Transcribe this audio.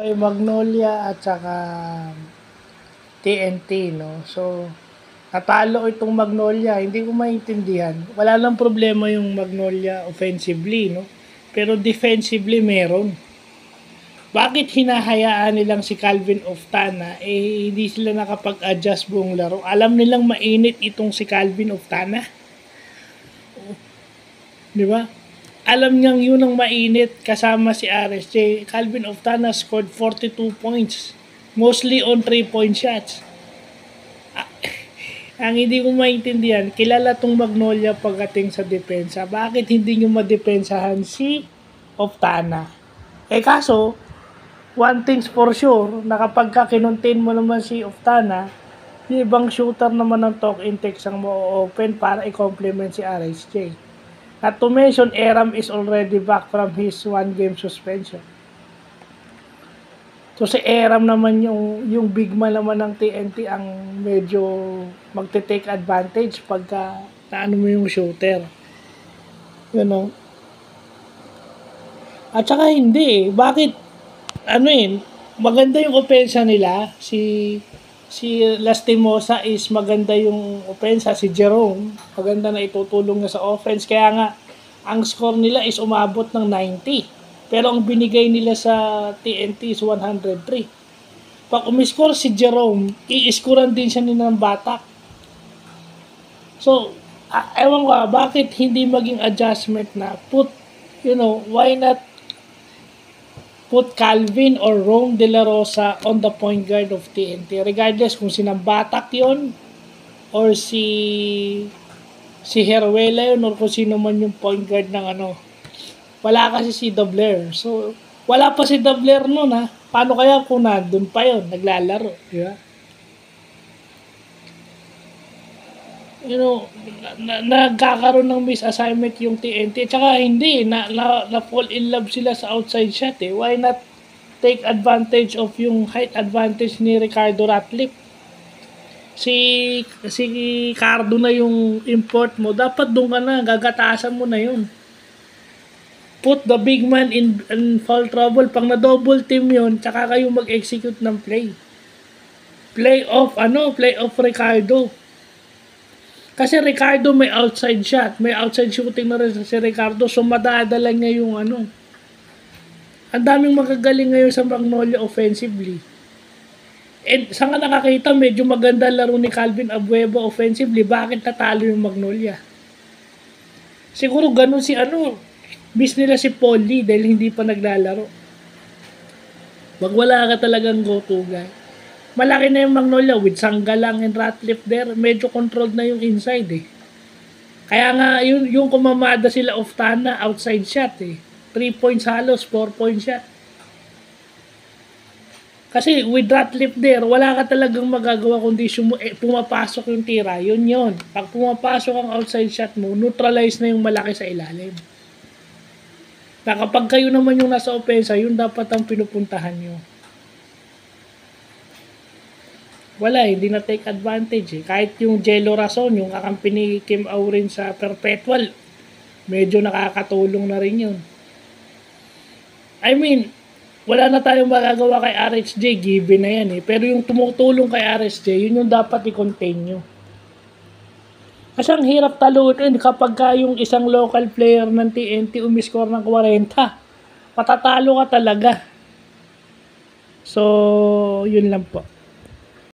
Ay Magnolia at saka TNT, no? So, natalo itong Magnolia, hindi ko maintindihan. Wala lang problema yung Magnolia offensively, no? Pero defensively meron. Bakit hinahayaan nilang si Calvin Oftana, hindi sila nakapag-adjust buong laro? Alam nilang mainit itong si Calvin Oftana. Di ba? Alam niyang yun ang mainit kasama si RSJ. Calvin Oftana scored 42 points. Mostly on 3-point shots. Ang hindi ko maintindihan, kilala tong Magnolia pagdating sa depensa. Bakit hindi nyo madepensahan si Oftana? Kaso, one thing's for sure, na kapag kinontain mo naman si Oftana, yung ibang shooter naman ng talk intake ang mo-open para i-complement si RSJ. Not to mention, Aram is already back from his 1-game suspension. So si Aram naman yung big man naman ng TNT ang medyo magte-take advantage pagka naano mo yung shooter. You know? At saka hindi bakit maganda yung opensa nila. Si Lastimosa is maganda yung opensa, si Jerome maganda na itutulong na sa offense, kaya nga ang score nila is umabot ng 90. Pero ang binigay nila sa TNT is 103. Pag umiscore si Jerome, i-scorean din siya nila ng batak. So, ewan ko bakit hindi maging adjustment na why not put Calvin or Rome De La Rosa on the point guard of TNT. Regardless kung sinang batak yon or si Heruela yun or kung sino man yung point guard ng wala kasi si Dobler. So, wala pa si Dobler noon ha. Paano kaya kung nandun pa yun, naglalaro, di ba? Nagkakaroon ng misassignment yung TNT. Tsaka hindi, na-fall in love sila sa outside shot eh. Why not take advantage of yung height advantage ni Ricardo Ratliff? Si Cardo na yung import mo. Dapat doon ka na, gagatasan mo na yun. Put the big man in foul trouble. Pag na-double team yun, tsaka kayo mag-execute ng play. Play off Ricardo. Kasi Ricardo may outside shot. May outside shooting na rin si Ricardo. So, madadala niya yung Ang daming magagaling ngayon sa Magnolia offensively. And sa nga nakakita, medyo maganda laro ni Calvin Abueva offensively. Bakit natalo yung Magnolia? Siguro ganun miss nila si Paul Lee dahil hindi pa naglalaro. Wag wala ka talagang go-to guy. Malaki na yung Magnolia with Sanggalang and Ratliff there. Medyo controlled na yung inside eh. Kaya nga yung kumamada sila Oftana outside shot eh. 3 points halos, 4 point shot. Kasi with Ratliff there, wala ka talagang magagawa kundi pumapasok yung tira. Yun. Pag pumapasok ang outside shot mo, neutralize na yung malaki sa ilalim. Na kapag kayo naman yung nasa opensa, yun dapat ang pinupuntahan nyo. Wala, hindi na take advantage eh. Kahit yung Jello Rason, yung kakampi ni Kim Aurin sa Perpetual, medyo nakakatulong na rin yun. I mean, wala na tayong magagawa kay RSJ, given na yan eh. Pero yung tumutulong kay RSJ, yun yung dapat i-contain nyo. Kasi ang hirap talutin kapag yung isang local player ng TNT umiscore ng 40. Patatalo ka talaga. So, yun lang po.